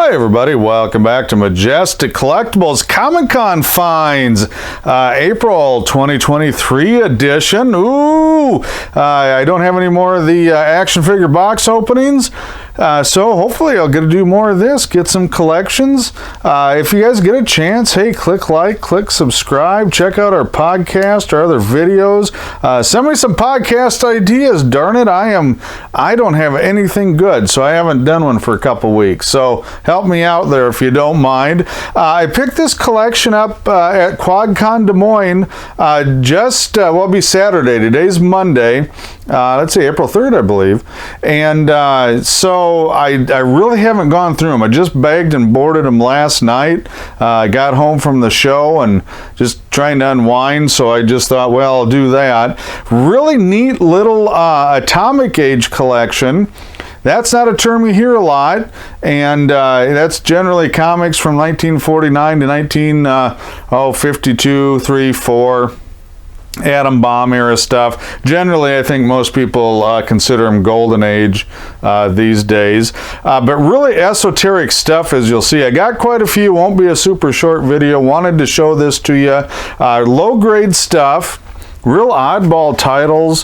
Hi everybody, welcome back to Majestic Collectibles Comic-Con Finds, April 2023 edition. I don't have any more of the action figure box openings, so hopefully I'll get to do more of this, get some collections. If you guys get a chance, hey, click like, click subscribe, check out our podcast, our other videos. Send me some podcast ideas, darn it. I don't have anything good, so I haven't done one for a couple weeks, so help me out there if you don't mind. I picked this collection up at QuadCon Des Moines it'll be Saturday. Today's Monday. Let's see, April 3rd, I believe. And so I really haven't gone through them. I just bagged and boarded them last night. I got home from the show and just trying to unwind, so I just thought, well, I'll do that. Really neat little atomic age collection. That's not a term you hear a lot, and that's generally comics from 1949 to 1952, 3, 4, atom bomb era stuff. Generally, I think most people consider them golden age these days. But really esoteric stuff, as you'll see. I got quite a few. Won't be a super short video. Wanted to show this to you. Low grade stuff. Real oddball titles.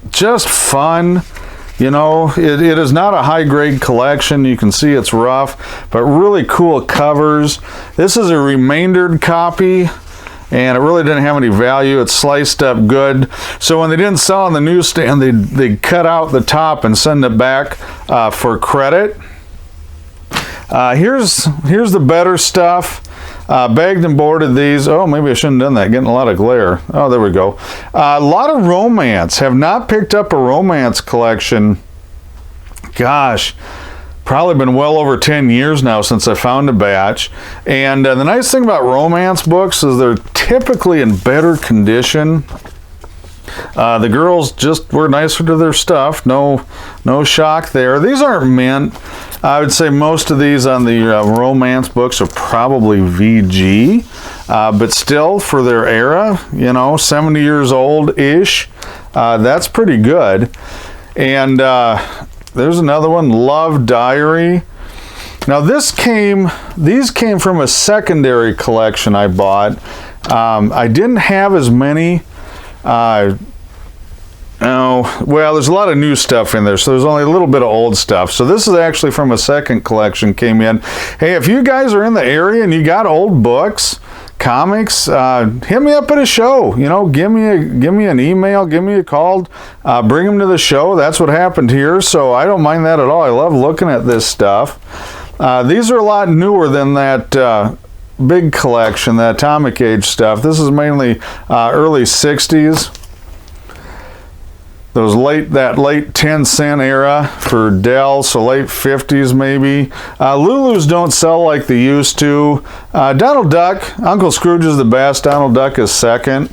Just fun. You know, it is not a high-grade collection. You can see it's rough, but really cool covers. This is a remaindered copy, and it really didn't have any value. It's sliced up good. So when they didn't sell on the newsstand, they cut out the top and send it back for credit. Here's the better stuff. Bagged and boarded these. Oh, maybe I shouldn't have done that. Getting a lot of glare. Oh, there we go. A lot of romance. Have not picked up a romance collection. Gosh, probably been well over 10 years now since I found a batch. And the nice thing about romance books is they're typically in better condition. The girls just were nicer to their stuff. No shock there. These aren't mint. I would say most of these on the romance books are probably VG, but still for their era, 70 years old-ish, that's pretty good. And there's another one, Love Diary. Now these came from a secondary collection I bought. I didn't have as many. Well, there's a lot of new stuff in there, so there's only a little bit of old stuff. So this is actually from a second collection came in. Hey, if you guys are in the area and you got old books, comics, hit me up at a show. Give me an email, give me a call, bring them to the show. That's what happened here, so I don't mind that at all. I love looking at this stuff. These are a lot newer than that big collection, the atomic age stuff. This is mainly early 60s. That late 10-cent era for Dell, so late 50s maybe. Lulus don't sell like they used to. Donald Duck, Uncle Scrooge is the best. Donald Duck is second.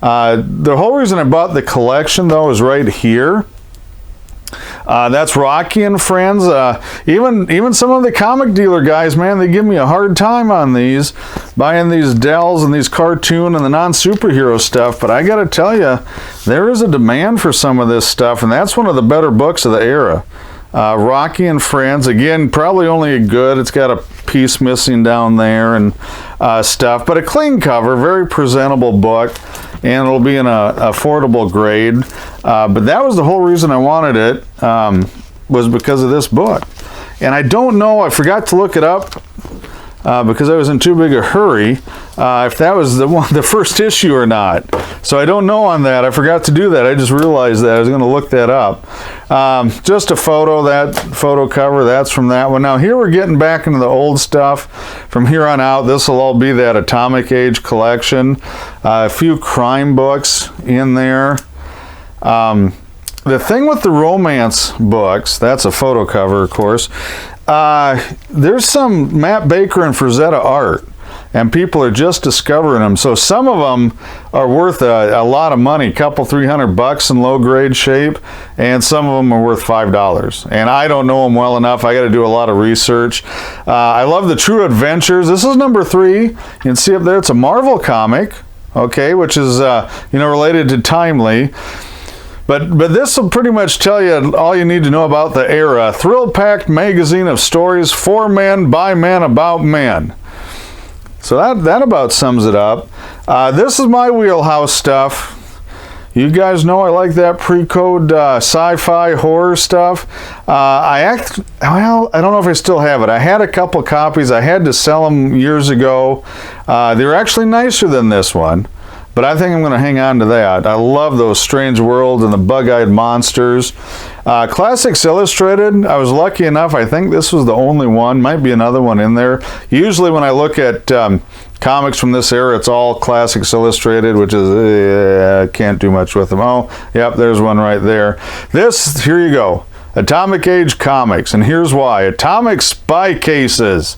The whole reason I bought the collection, though, is right here. That's Rocky and Friends. Even some of the comic dealer guys, man, they give me a hard time on these, buying these Dells and these cartoon and the non-superhero stuff, but I gotta tell you, there is a demand for some of this stuff, and that's one of the better books of the era. Rocky and Friends, again, probably only a good. It's got a piece missing down there and stuff, but a clean cover, very presentable book, and it'll be in an affordable grade. But that was the whole reason I wanted it, was because of this book. And I don't know, I forgot to look it up because I was in too big a hurry, if that was the first issue or not. So I don't know on that. I forgot to do that. I just realized that. I was going to look that up. Just a photo, that photo cover, that's from that one. Now here we're getting back into the old stuff. From here on out, this will all be that atomic age collection. A few crime books in there. The thing with the romance books, that's a photo cover, of course. There's some Matt Baker and Frazetta art, and people are just discovering them. So some of them are worth a lot of money, couple $300 in low grade shape, and some of them are worth $5. And I don't know them well enough. I got to do a lot of research. I love the True Adventures. This is number 3. You can see up there, it's a Marvel comic, okay, which is related to Timely. But this will pretty much tell you all you need to know about the era. Thrill-packed magazine of stories for men, by men, about men. So that about sums it up. This is my wheelhouse stuff. You guys know I like that pre-code sci-fi horror stuff. Well, I don't know if I still have it. I had a couple copies. I had to sell them years ago. They were actually nicer than this one, but I think I'm going to hang on to that. I love those Strange Worlds and the Bug-Eyed Monsters. Classics Illustrated, I was lucky enough. I think this was the only one. Might be another one in there. Usually when I look at comics from this era, it's all Classics Illustrated, which is, can't do much with them. Oh, yep, there's one right there. This, here you go. Atomic Age Comics, and here's why. Atomic Spy Cases,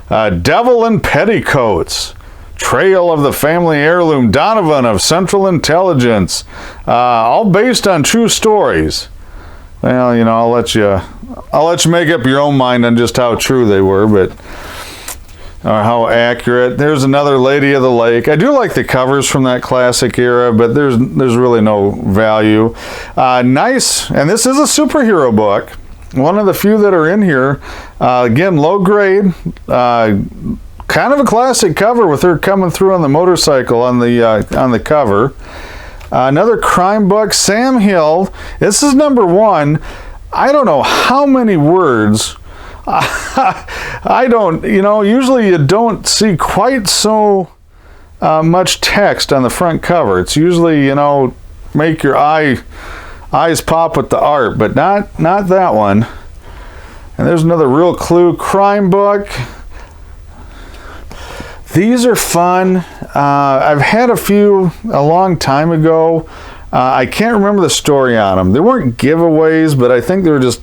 Devil in Petticoats, Trail of the Family Heirloom, Donovan of Central Intelligence, all based on true stories. Well, you know, I'll let you make up your own mind on just how true they were, but or how accurate. There's another Lady of the Lake. I do like the covers from that classic era, but there's really no value. Nice, and this is a superhero book. One of the few that are in here. Again, low grade. Kind of a classic cover with her coming through on the motorcycle on the cover. Another crime book, Sam Hill. This is #1. I don't know how many words. I don't, you know, usually you don't see quite so much text on the front cover. It's usually, you know, make your eyes pop with the art, but not that one. And there's another Real Clue crime book. These are fun. I've had a few a long time ago. I can't remember the story on them. They weren't giveaways, but I think they were just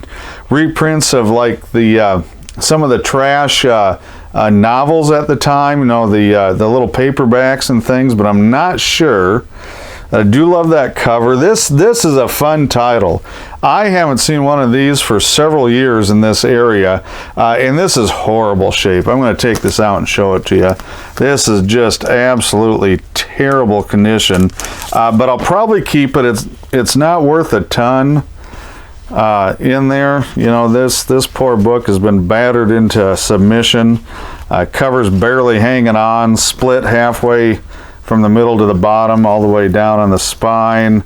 reprints of like the some of the trash novels at the time. You know, the little paperbacks and things. But I'm not sure. I do love that cover. This is a fun title. I haven't seen one of these for several years in this area, and this is horrible shape. I'm going to take this out and show it to you. This is just absolutely terrible condition, but I'll probably keep it. It's not worth a ton in there. You know, this poor book has been battered into submission. Cover's barely hanging on, split halfway from the middle to the bottom, all the way down on the spine.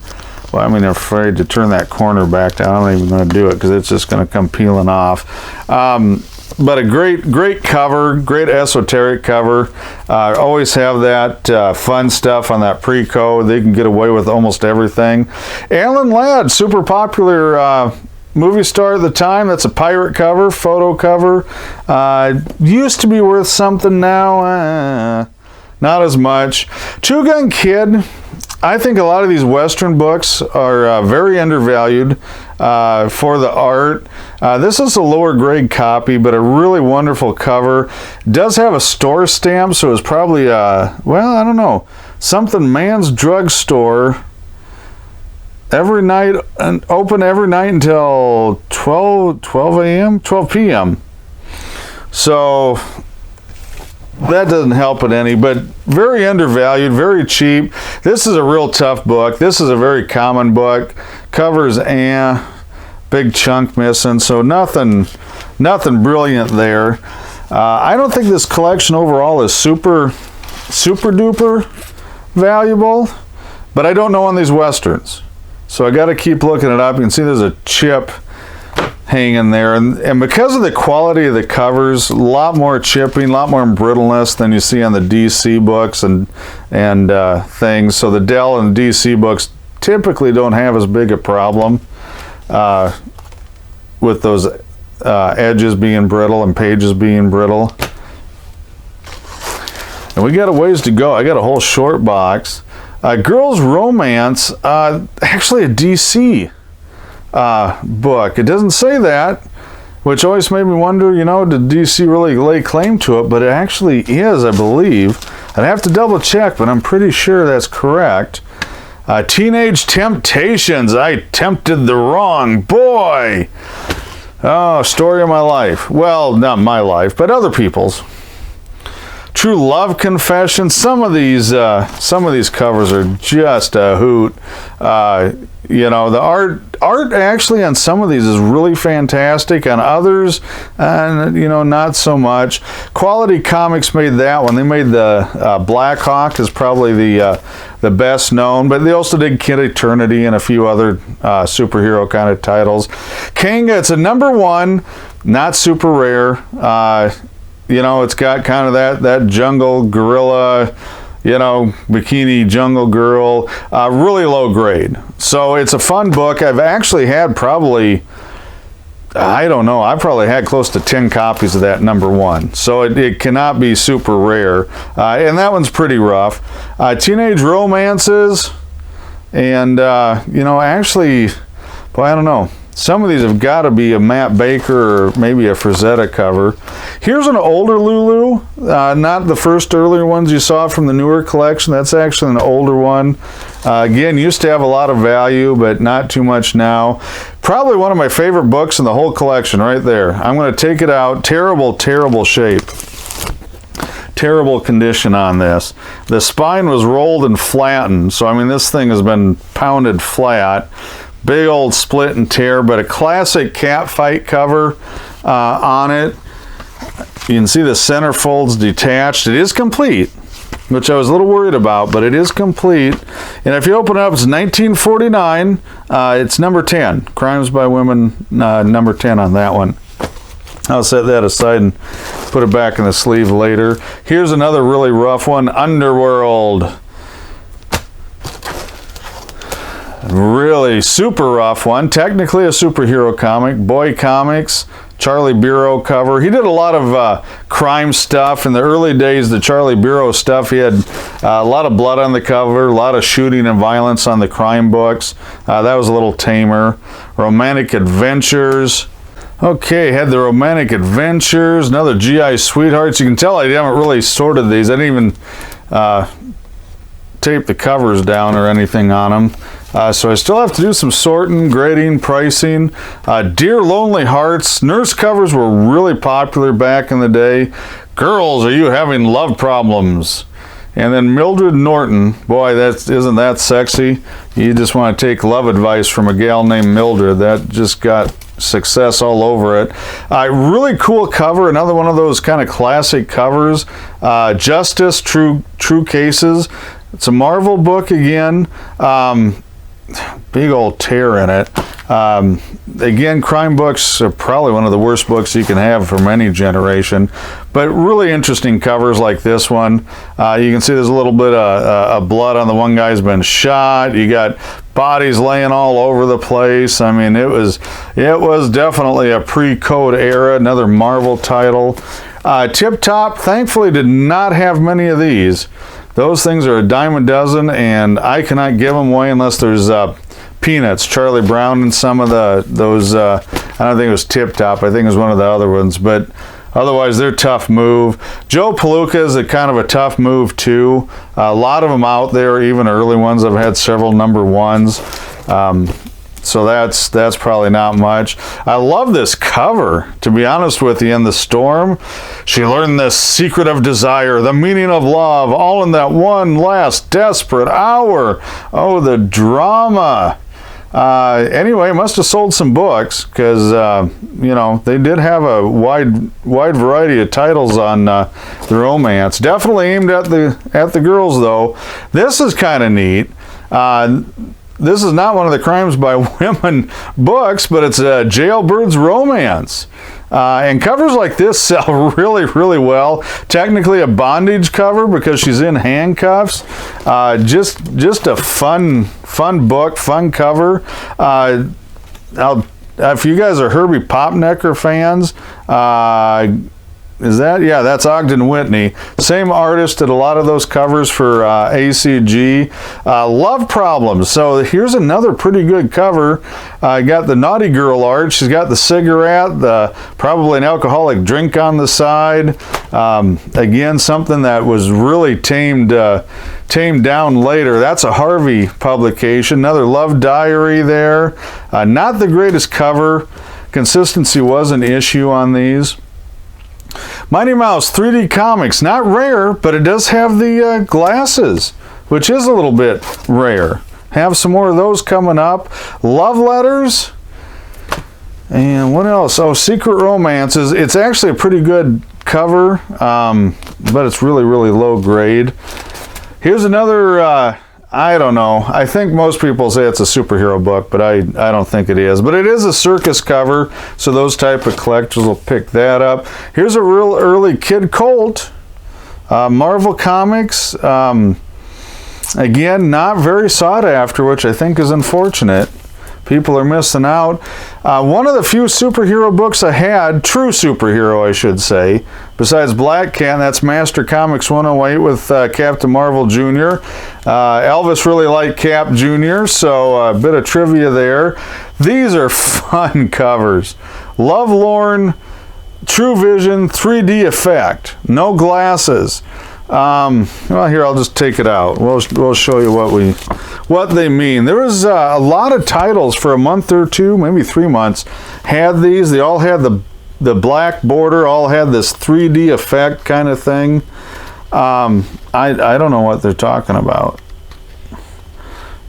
Well, I'm afraid to turn that corner back down. I'm not even going to do it because it's just going to come peeling off. But a great cover, great esoteric cover. Always have that fun stuff on that pre-code. They can get away with almost everything. Alan Ladd, super popular movie star at the time. That's a pirate cover, photo cover. Used to be worth something now. Not as much. Two Gun Kid. I think a lot of these Western books are very undervalued for the art. This is a lower grade copy, but a really wonderful cover. Does have a store stamp, so it's probably, well, I don't know, something Man's Drug Store. Every night, and open every night until 12 p.m. So that doesn't help it any, but very undervalued, very cheap. This is a real tough book. This is a very common book. Covers, big chunk missing, so nothing brilliant there. I don't think this collection overall is super duper valuable, but I don't know on these Westerns. So I got to keep looking it up. You can see there's a chip hanging there, and because of the quality of the covers, a lot more chipping, a lot more brittleness than you see on the DC books and things. So the Dell and DC books typically don't have as big a problem with those edges being brittle and pages being brittle. And we got a ways to go. I got a whole short box. Girls Romance, actually a DC book. It doesn't say that, which always made me wonder, you know, did DC really lay claim to it? But it actually is, I believe. I'd have to double check, but I'm pretty sure that's correct. Teenage Temptations. I tempted the wrong boy. Oh, story of my life. Well, not my life, but other people's. True Love Confession. Some of these covers are just a hoot. You know, the art actually on some of these is really fantastic. On others, you know, not so much. Quality Comics made that one. They made the Black Hawk is probably the best known, but they also did Kid Eternity and a few other superhero kind of titles. Kanga, it's a #1, not super rare. You know, it's got kind of that jungle gorilla, you know, bikini jungle girl, really low grade. So it's a fun book. I've actually had probably, I don't know, I probably had close to 10 copies of that #1. So it cannot be super rare. And that one's pretty rough. Teenage Romances, and, you know, actually, boy, I don't know. Some of these have got to be a Matt Baker or maybe a Frazetta cover. Here's an older Lulu, not the first earlier ones you saw from the newer collection. That's actually an older one. Again, used to have a lot of value, but not too much now. Probably one of my favorite books in the whole collection right there. I'm going to take it out. Terrible, terrible shape. Terrible condition on this. The spine was rolled and flattened, so I mean this thing has been pounded flat. Big old split and tear, but a classic cat fight cover on it. You can see the centerfolds detached. It is complete, which I was a little worried about, but it is complete. And if you open it up, it's 1949. It's #10. Crimes by Women, #10 on that one. I'll set that aside and put it back in the sleeve later. Here's another really rough one, Underworld. Really super rough one. Technically a superhero comic. Boy Comics, Charlie Bureau cover. He did a lot of crime stuff in the early days. The Charlie Bureau stuff, he had a lot of blood on the cover, a lot of shooting and violence on the crime books. That was a little tamer. Romantic Adventures. Okay, had the Romantic Adventures, another GI Sweethearts. You can tell I haven't really sorted these. I didn't even tape the covers down or anything on them. So I still have to do some sorting, grading, pricing. Dear Lonely Hearts. Nurse covers were really popular back in the day. Girls, are you having love problems? And then Mildred Norton. Boy, isn't that sexy? You just want to take love advice from a gal named Mildred. That just got success all over it. Really cool cover. Another one of those kind of classic covers. Justice, True Cases. It's a Marvel book again. Big old tear in it. Again, crime books are probably one of the worst books you can have from any generation, but really interesting covers like this one. You can see there's a little bit of blood on the one guy's been shot. You got bodies laying all over the place. I mean, it was definitely a pre-code era. Another Marvel title. Tip Top, thankfully, did not have many of these. Those things are a dime a dozen, and I cannot give them away unless there's Peanuts, Charlie Brown, and some of those. I don't think it was Tip Top. I think it was one of the other ones, but otherwise they're tough move. Joe Palooka is a kind of a tough move too. A lot of them out there, even early ones. I've had several #1s. So that's probably not much. I love this cover, to be honest with you. In the storm, she learned the secret of desire, the meaning of love, all in that one last desperate hour. Oh, the drama. Anyway, must have sold some books, because you know, they did have a wide variety of titles on the romance. Definitely aimed at the girls though. This is kind of neat. This is not one of the Crimes by Women books, but it's a Jailbird's Romance. And covers like this sell really, really well. Technically a bondage cover because she's in handcuffs. Just a fun book, fun cover. If you guys are Herbie Popnecker fans, yeah, that's Ogden Whitney. Same artist did a lot of those covers for ACG. Love Problems. So here's another pretty good cover. Got the naughty girl art. She's got the cigarette, probably an alcoholic drink on the side. Again, something that was really tamed down later. That's a Harvey publication. Another Love Diary there. Not the greatest cover. Consistency was an issue on these. Mighty Mouse 3D Comics, not rare, but it does have the glasses, which is a little bit rare. have some more of those coming up. Love letters. And what else? Oh, Secret Romances. It's actually a pretty good cover, but it's really, really low grade. Here's another, I don't know. I think most people say it's a superhero book, but I don't think it is. But it is a circus cover, so those type of collectors will pick that up. Here's a real early Kid Colt, Marvel Comics. Again, not very sought after, which I think is unfortunate. People are missing out. One of the few superhero books I had, true superhero I should say, besides Black Cat, and that's Master Comics 108 with Captain Marvel Jr. Elvis really liked Cap Jr., so a bit of trivia there. These are fun covers. Lovelorn, True Vision, 3D effect, no glasses. Well, here, I'll just take it out. We'll show you what they mean. There was a lot of titles for a month or two, maybe 3 months, had these. They all had the black border, all had this 3D effect kind of thing. I don't know what they're talking about.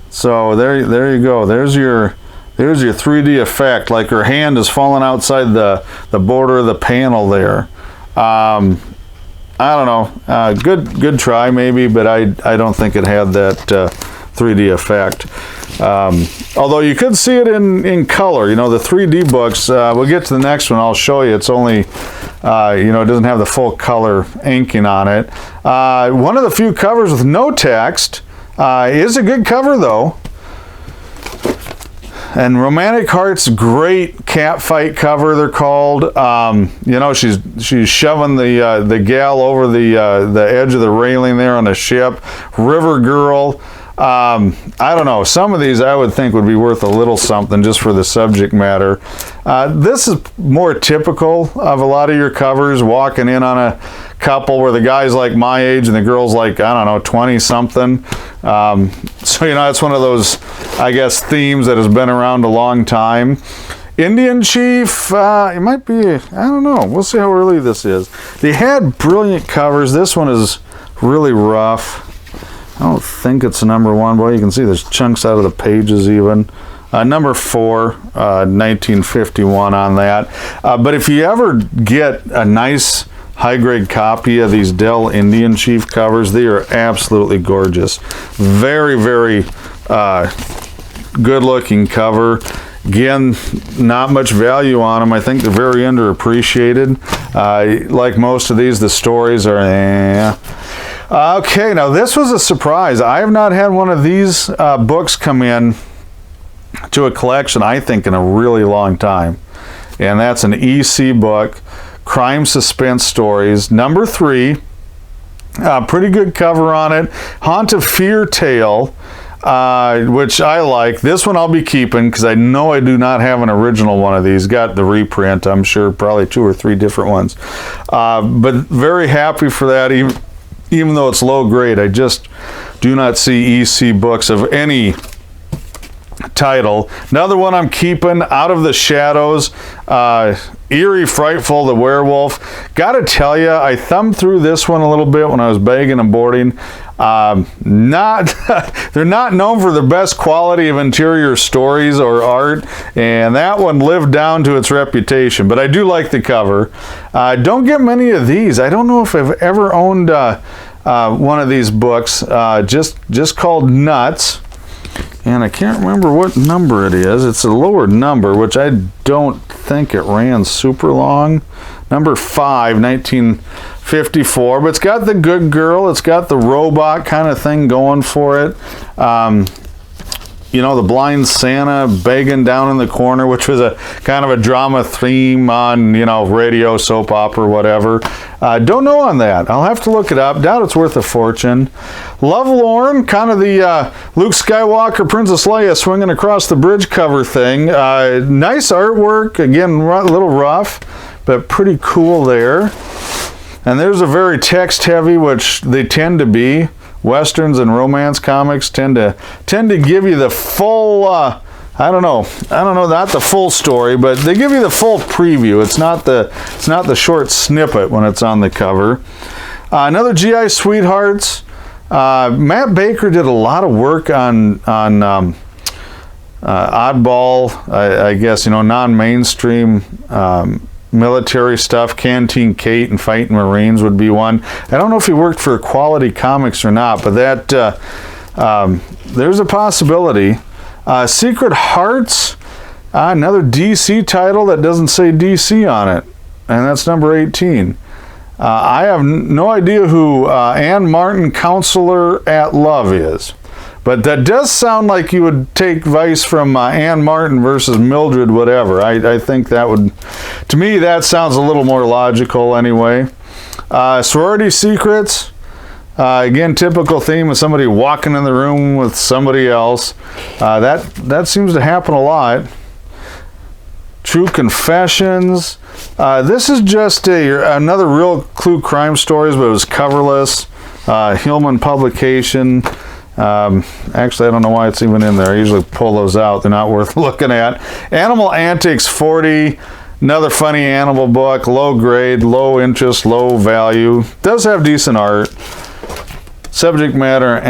So there you go. There's your 3D effect, like her hand is falling outside the border of the panel there. I don't know. Good try maybe, but I don't think it had that 3D effect. Although you could see it in color. You know, the 3D books. We'll get to the next one. I'll show you. It's only, it doesn't have the full color inking on it. One of the few covers with no text. Is a good cover though. And Romantic Hearts, great cat fight cover, they're called. She's shoving the gal over the edge of the railing there on a ship. River Girl. I don't know. Some of these I would think would be worth a little something just for the subject matter. This is more typical of a lot of your covers, walking in on a couple where the guy's like my age and the girl's like, I don't know, 20-something. So, it's one of those, I guess, themes that has been around a long time. Indian Chief, it might be, I don't know. We'll see how early this is. They had brilliant covers. This one is really rough. I don't think it's number 1. Boy, you can see there's chunks out of the pages even. Number 4, 1951 on that. But if you ever get a nice high-grade copy of these Dell Indian Chief covers, they are absolutely gorgeous. Very, very good-looking cover. Again, not much value on them. I think they're very underappreciated. Like most of these, the stories are Okay, now this was a surprise. I have not had one of these books come in to a collection, I think, in a really long time. And that's an EC book, Crime Suspense Stories, number 3. Pretty good cover on it. Haunt of Fear Tale, which I like. This one I'll be keeping because I know I do not have an original one of these. Got the reprint, I'm sure, probably 2 or 3 different ones. But very happy for that, even though it's low grade. I just do not see EC books of any title. Another one I'm keeping, Out of the Shadows, Eerie Frightful, the Werewolf. Gotta tell you, I thumbed through this one a little bit when I was bagging and boarding. They're not known for the best quality of interior stories or art, and that one lived down to its reputation, but I do like the cover. Don't get many of these. I don't know if I've ever owned one of these books, just called Nuts. And I can't remember what number it is. It's a lower number, which I don't think it ran super long. Number 5, 1954. But it's got the good girl. It's got the robot kind of thing going for it. The blind Santa begging down in the corner, which was a kind of a drama theme on, radio, soap opera, whatever. Don't know on that. I'll have to look it up. Doubt it's worth a fortune. Lovelorn, kind of the Luke Skywalker, Princess Leia swinging across the bridge cover thing. Nice artwork. Again, a little rough, but pretty cool there. And there's a very text heavy, which they tend to be. Westerns and romance comics tend to give you the full, I don't know, not the full story, but they give you the full preview. It's not the short snippet when it's on the cover. Another GI Sweethearts, Matt Baker did a lot of work on oddball, I guess, you know, non-mainstream military stuff. Canteen Kate and Fighting Marines would be one. I don't know if he worked for Quality Comics or not, but that there's a possibility. Secret Hearts, another DC title that doesn't say DC on it, and that's number 18. I have no idea who Ann Martin, Counselor at Love is, but that does sound like you would take advice from Ann Martin versus Mildred whatever. I think that would, to me, that sounds a little more logical anyway. Sorority Secrets, again, typical theme of somebody walking in the room with somebody else. That seems to happen a lot. True Confessions. This is just another Real Clue Crime Stories, but it was coverless. Hillman publication. Actually, I don't know why it's even in there. I usually pull those out. They're not worth looking at. Animal Antics 40. Another funny animal book. Low grade, low interest, low value. Does have decent art. Subject matter,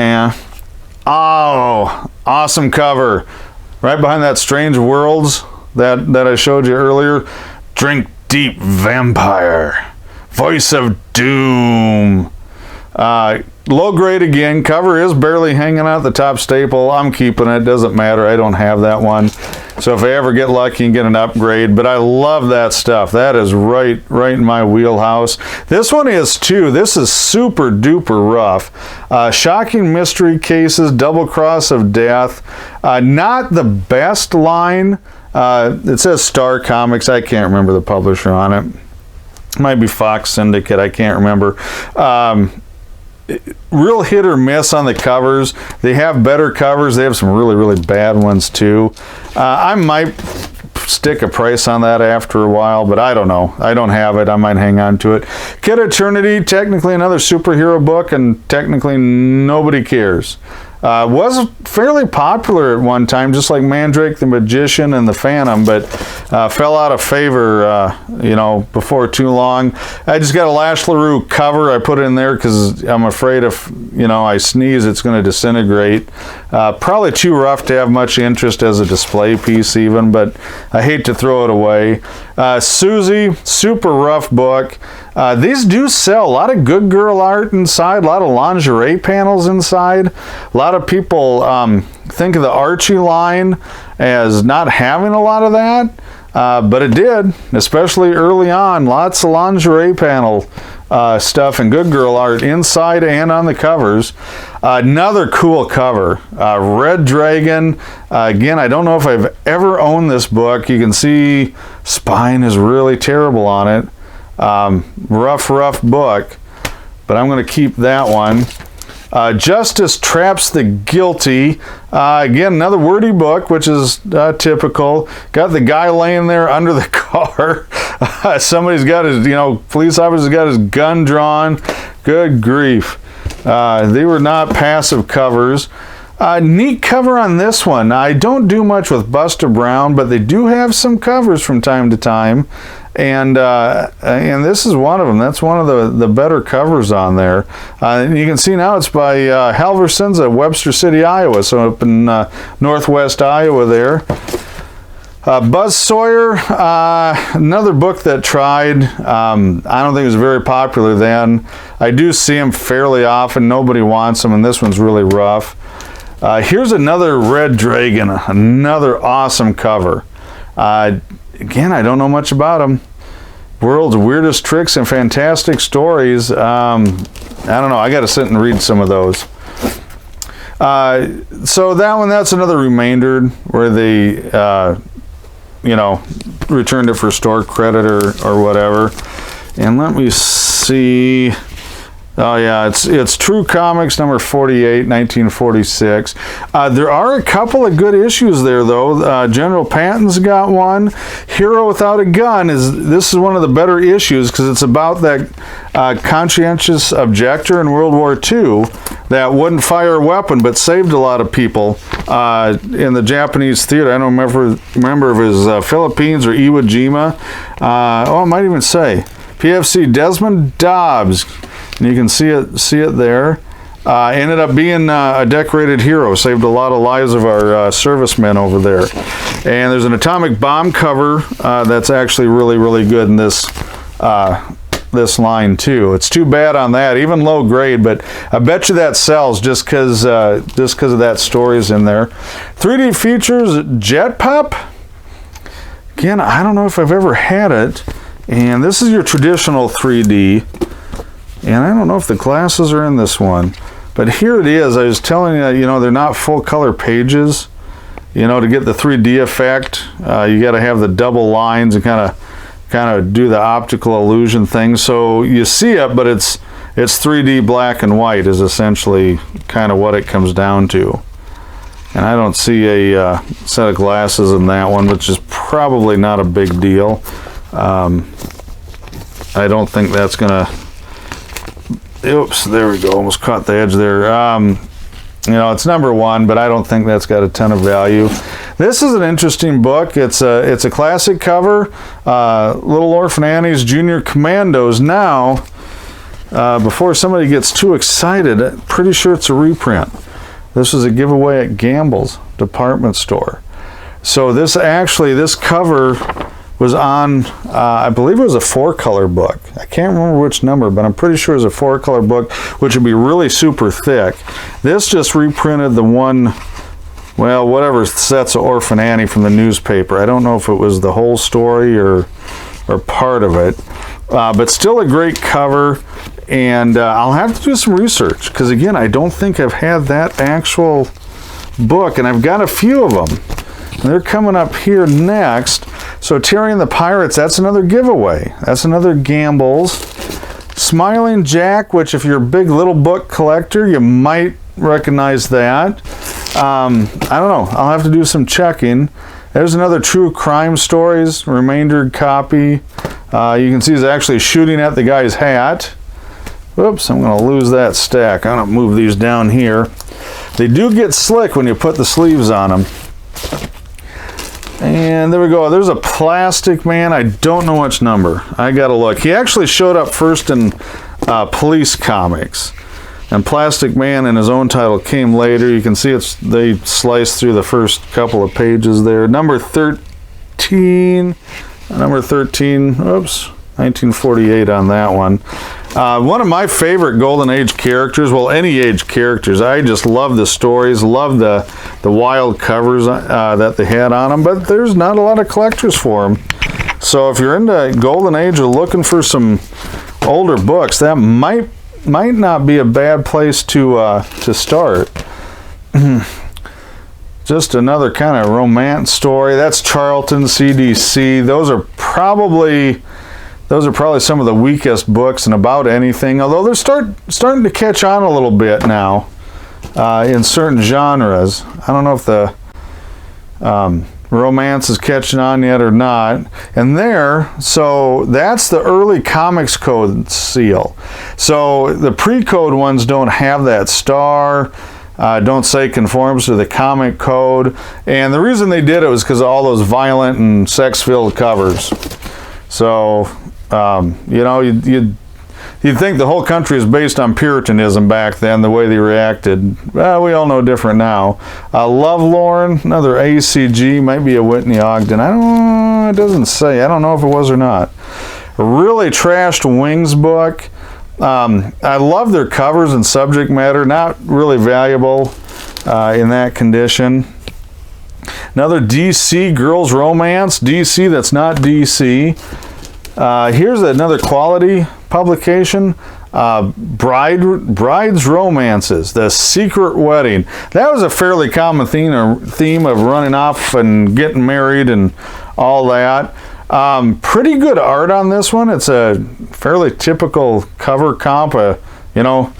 oh, awesome cover. Right behind that Strange Worlds that I showed you earlier. Drink Deep Vampire. Voice of Doom. Low grade again. Cover is barely hanging out the top staple. I'm keeping it. Doesn't matter. I don't have that one. So if I ever get lucky and get an upgrade, but I love that stuff. That is right in my wheelhouse. This one is too. This is super duper rough. Shocking Mystery Cases, Double Cross of Death. Not the best line. It says Star Comics. I can't remember the publisher on it. Might be Fox Syndicate. I can't remember. Real hit or miss on the covers. They have better covers. They have some really bad ones too. I might stick a price on that after a while, but I don't know. I don't have it. I might hang on to it. Kid Eternity, technically another superhero book, and technically nobody cares. Was fairly popular at one time, just like Mandrake the Magician and the Phantom, but fell out of favor, you know, before too long. I just got a Lash LaRue cover. I put it in there because I'm afraid if, you know, I sneeze, it's going to disintegrate. Probably too rough to have much interest as a display piece even, but I hate to throw it away. Susie, super rough book. These do sell. A lot of good girl art inside, a lot of lingerie panels inside. A lot of people think of the Archie line as not having a lot of that, but it did, especially early on. Lots of lingerie panel stuff and good girl art inside and on the covers. Another cool cover, Red Dragon. Again, I don't know if I've ever owned this book. You can see spine is really terrible on it. Rough book, but I'm going to keep that one. Justice Traps the Guilty. Again, another wordy book, which is typical. Got the guy laying there under the car. Somebody's got his, you know, police officer's got his gun drawn. Good grief. They were not passive covers. Neat cover on this one. I don't do much with Buster Brown, but they do have some covers from time to time. And this is one of them. That's one of the better covers on there. And you can see now it's by Halverson's at Webster City, Iowa, so up in northwest Iowa there. Buzz Sawyer, another book that tried. I don't think it was very popular then. I do see them fairly often. Nobody wants them, and this one's really rough. Here's another Red Dragon, another awesome cover. Again, I don't know much about them. World's Weirdest Tricks and Fantastic Stories. I don't know. I got to sit and read some of those. So that one, that's another remainder where they, you know, returned it for store credit or whatever. And let me see. Oh yeah, it's True Comics number 48, 1946. There are a couple of good issues there though. General Patton's got one. Hero Without a Gun this is one of the better issues because it's about that conscientious objector in World War II that wouldn't fire a weapon but saved a lot of people in the Japanese theater. I don't remember if it was Philippines or Iwo Jima. I might even say PFC Desmond Dobbs. And you can see it there. Ended up being a decorated hero, saved a lot of lives of our servicemen over there. And there's an atomic bomb cover that's actually really, really good in this line too. It's too bad on that, even low grade, but I bet you that sells just because of that story's in there. 3D features Jet Pop. Again, I don't know if I've ever had it. And this is your traditional 3D. And I don't know if the glasses are in this one. But here it is. I was telling you, you know, they're not full color pages. You know, to get the 3D effect, you got to have the double lines and kind of do the optical illusion thing. So you see it, but it's 3D black and white is essentially kind of what it comes down to. And I don't see a set of glasses in that one, which is probably not a big deal. I don't think that's gonna. Oops, there we go. Almost caught the edge there. You know, it's number 1, but I don't think that's got a ton of value. This is an interesting book. It's a classic cover. Little Orphan Annie's Junior Commandos. Now, before somebody gets too excited, I'm pretty sure it's a reprint. This was a giveaway at Gamble's department store. So this cover was on, I believe it was a 4-color book. I can't remember which number, but I'm pretty sure it was a 4-color book, which would be really super thick. This just reprinted the one, well, whatever sets of Orphan Annie from the newspaper. I don't know if it was the whole story or part of it, but still a great cover. And I'll have to do some research, because again, I don't think I've had that actual book, and I've got a few of them. And they're coming up here next. So Terry and the Pirates, that's another giveaway. That's another Gamble's. Smiling Jack, which if you're a big little book collector, you might recognize that. I don't know. I'll have to do some checking. There's another True Crime Stories, remaindered copy. You can see he's actually shooting at the guy's hat. Whoops, I'm going to lose that stack. I'm going to move these down here. They do get slick when you put the sleeves on them. And there we go. There's a Plastic Man. I don't know which number. I got to look. He actually showed up first in Police Comics. And Plastic Man in his own title came later. You can see they sliced through the first couple of pages there. Number 13. Number 13. Oops. 1948 on that one. One of my favorite Golden Age characters, well, any age characters. I just love the stories, love the wild covers that they had on them, but there's not a lot of collectors for them. So if you're into Golden Age or looking for some older books, that might not be a bad place to start. Just another kind of romance story. That's Charlton, CDC. Those are probably some of the weakest books in about anything, although they're starting to catch on a little bit now in certain genres. I don't know if the romance is catching on yet or not. And so that's the early Comics Code seal. So the pre-code ones don't have that star. Don't say conforms to the comic code. And the reason they did it was because of all those violent and sex-filled covers. So you know, you'd think the whole country is based on Puritanism back then, the way they reacted. Well, we all know different now. Lovelorn, another ACG, might be a Whitney Ogden. It doesn't say. I don't know if it was or not. A really trashed Wings book. I love their covers and subject matter. Not really valuable in that condition. Another DC Girls Romance. DC that's not DC. Here's another quality publication, Bride's Romances, The Secret Wedding. That was a fairly common theme of running off and getting married and all that. Pretty good art on this one. It's a fairly typical cover comp, you know,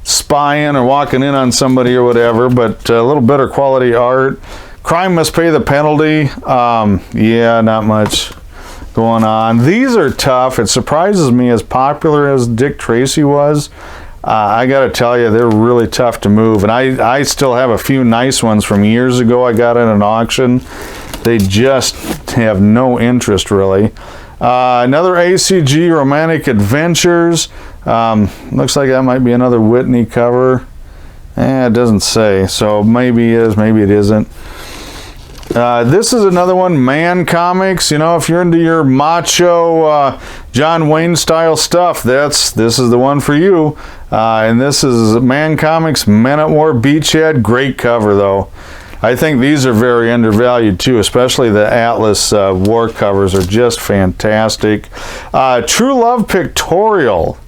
spying or walking in on somebody or whatever, but a little better quality art. Crime Must Pay the Penalty. Yeah, not much going on. These are tough. It surprises me, as popular as Dick Tracy was. I got to tell you, they're really tough to move. And I still have a few nice ones from years ago I got at an auction. They just have no interest, really. Another ACG, Romantic Adventures. Looks like that might be another Whitney cover. It doesn't say, so maybe it is, maybe it isn't. This is another one, Man Comics. You know, if you're into your macho John Wayne style stuff, this is the one for you. And this is Man Comics Men at War Beachhead. Great cover though. I think these are very undervalued too, especially the Atlas war covers are just fantastic. True Love Pictorial.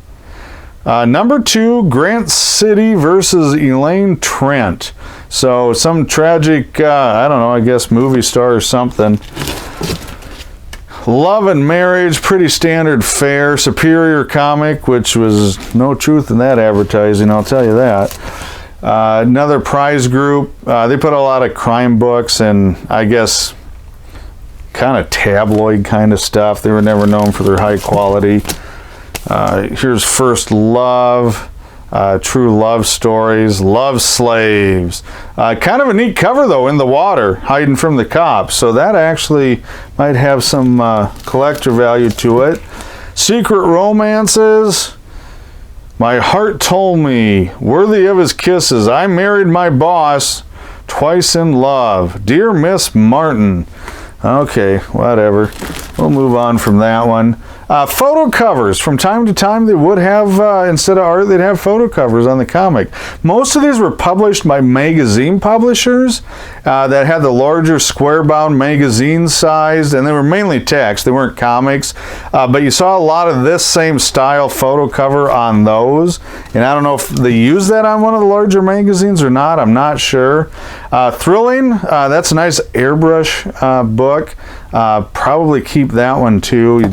Number 2, Grant City versus Elaine Trent. So some tragic, I don't know, I guess movie star or something. Love and Marriage, pretty standard fare. Superior Comic, which was no truth in that advertising, I'll tell you that. Another prize group. They put a lot of crime books and I guess kind of tabloid kind of stuff. They were never known for their high quality. Here's First Love, True Love Stories, Love Slaves. Kind of a neat cover though, in the water, hiding from the cops. So that actually might have some collector value to it. Secret Romances. My Heart Told Me, Worthy of His Kisses, I Married My Boss, Twice in Love, Dear Miss Martin. Okay, whatever. We'll move on from that one. Photo covers. From time to time, they would have, instead of art, they'd have photo covers on the comic. Most of these were published by magazine publishers that had the larger square-bound magazine size, and they were mainly text. They weren't comics. But you saw a lot of this same style photo cover on those. And I don't know if they used that on one of the larger magazines or not. I'm not sure. Thrilling. That's a nice airbrush book. Probably keep that one too.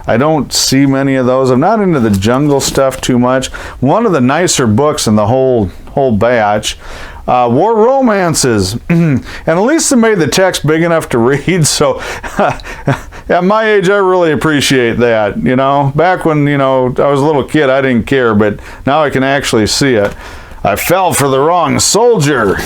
I don't see many of those. I'm not into the jungle stuff too much. One of the nicer books in the whole batch. War Romances. And at least they made the text big enough to read. So at my age, I really appreciate that. You know, back when, you know, I was a little kid, I didn't care, but now I can actually see it. I fell for the wrong soldier.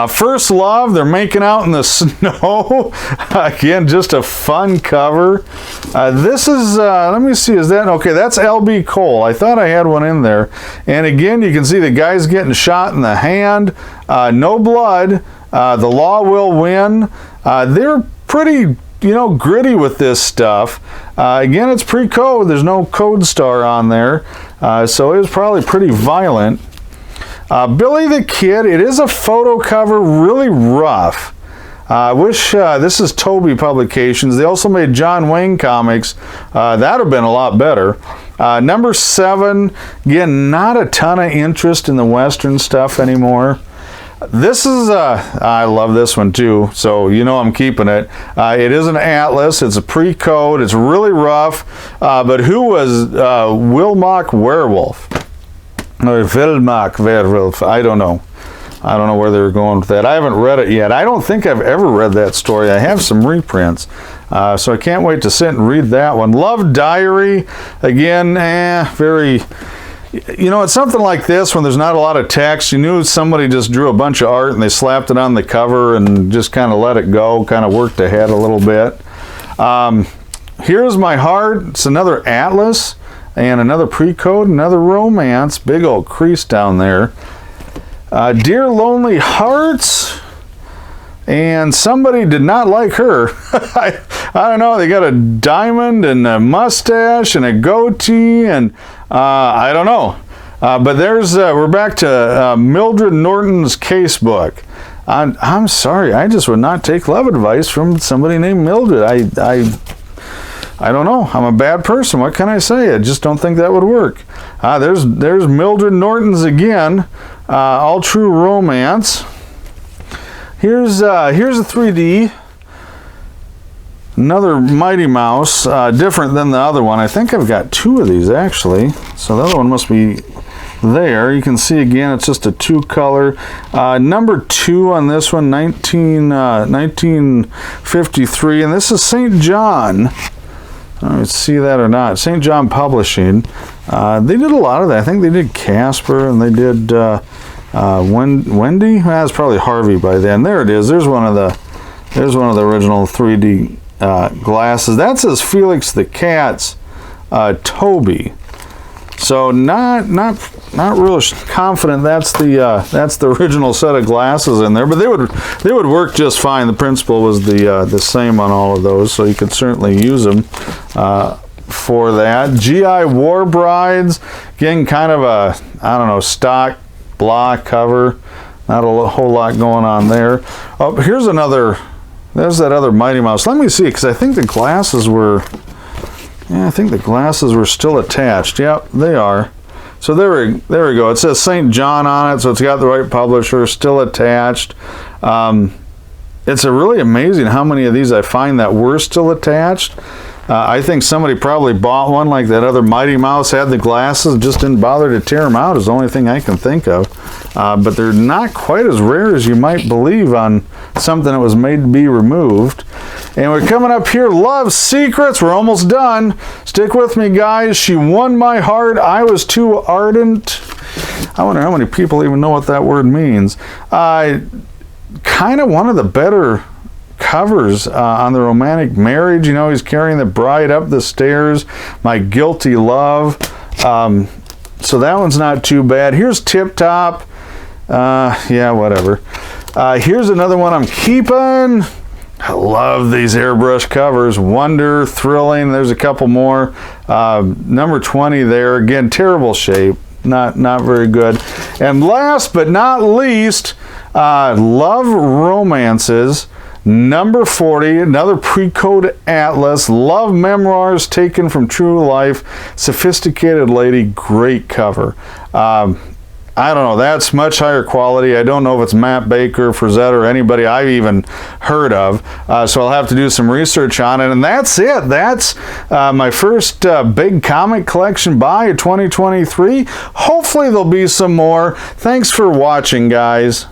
First Love, they're making out in the snow. Again, just a fun cover. This is, let me see, is that, okay, that's L.B. Cole. I thought I had one in there. And again, you can see the guy's getting shot in the hand. No blood. The law will win. They're pretty, you know, gritty with this stuff. Again, it's pre-code. There's no code star on there. So it was probably pretty violent. Billy the Kid, it is a photo cover, really rough. I wish, this is Toby Publications. They also made John Wayne comics. That would have been a lot better. Number 7, again, not a ton of interest in the Western stuff anymore. This is, I love this one too, so you know I'm keeping it. It is an Atlas, it's a pre-code, it's really rough, but who was Wilmot Werewolf? Or Wilmot Werewolf, I don't know. I don't know where they were going with that. I haven't read it yet. I don't think I've ever read that story. I have some reprints, so I can't wait to sit and read that one. Love Diary, again, very... You know, it's something like this when there's not a lot of text. You knew somebody just drew a bunch of art and they slapped it on the cover and just kind of let it go, kind of worked ahead a little bit. Here's My Heart. It's another Atlas and another pre-code, another romance. Big old crease down there. Dear Lonely Hearts. And somebody did not like her. I don't know, they got a diamond and a mustache and a goatee and I don't know. But there's, we're back to Mildred Norton's casebook. I'm sorry, I just would not take love advice from somebody named Mildred. I don't know, I'm a bad person, what can I say? I just don't think that would work. There's Mildred Norton's again, all true romance. Here's a 3D, another Mighty Mouse, different than the other one. I think I've got 2 of these actually, so the other one must be there. You can see again, it's just a 2-color. Number 2 on this one, 1953, and this is St. John. Let's see that or not. St. John Publishing. They did a lot of that. I think they did Casper and they did... Wendy? That's probably Harvey by then. There it is. There's one of the original 3D glasses. That says Felix the Cat's Toby. So not real confident that's the original set of glasses in there, but they would work just fine. The principle was the same on all of those, so you could certainly use them for that. GI War Brides, again, kind of a, I don't know, stock blah cover. Not a whole lot going on there. Oh, here's another. There's that other Mighty Mouse. Let me see, because I think the glasses were. Yeah, I think the glasses were still attached. Yep, they are. So there we go. It says St. John on it, so it's got the right publisher, still attached. It's really amazing how many of these I find that were still attached. I think somebody probably bought one like that other Mighty Mouse had the glasses, just didn't bother to tear them out is the only thing I can think of. But they're not quite as rare as you might believe on something that was made to be removed. And we're coming up here, Love Secrets. We're almost done. Stick with me, guys. She won my heart. I was too ardent. I wonder how many people even know what that word means. Kind of one of the better covers on the romantic marriage. You know, he's carrying the bride up the stairs. My guilty love. So that one's not too bad. Here's Tip Top. Yeah, whatever. Here's another one I'm keeping. I love these airbrush covers. Wonder, Thrilling. There's a couple more. Number 20 there. Again, terrible shape. Not very good. And last but not least, Love Romances. Number 40, another pre-code atlas. Love memoirs taken from true life. Sophisticated lady, great cover. I don't know, that's much higher quality. I don't know if it's Matt Baker, Frazetta, or anybody I've even heard of. So I'll have to do some research on it. And that's it. That's my first big comic collection buy of 2023. Hopefully there'll be some more. Thanks for watching, guys.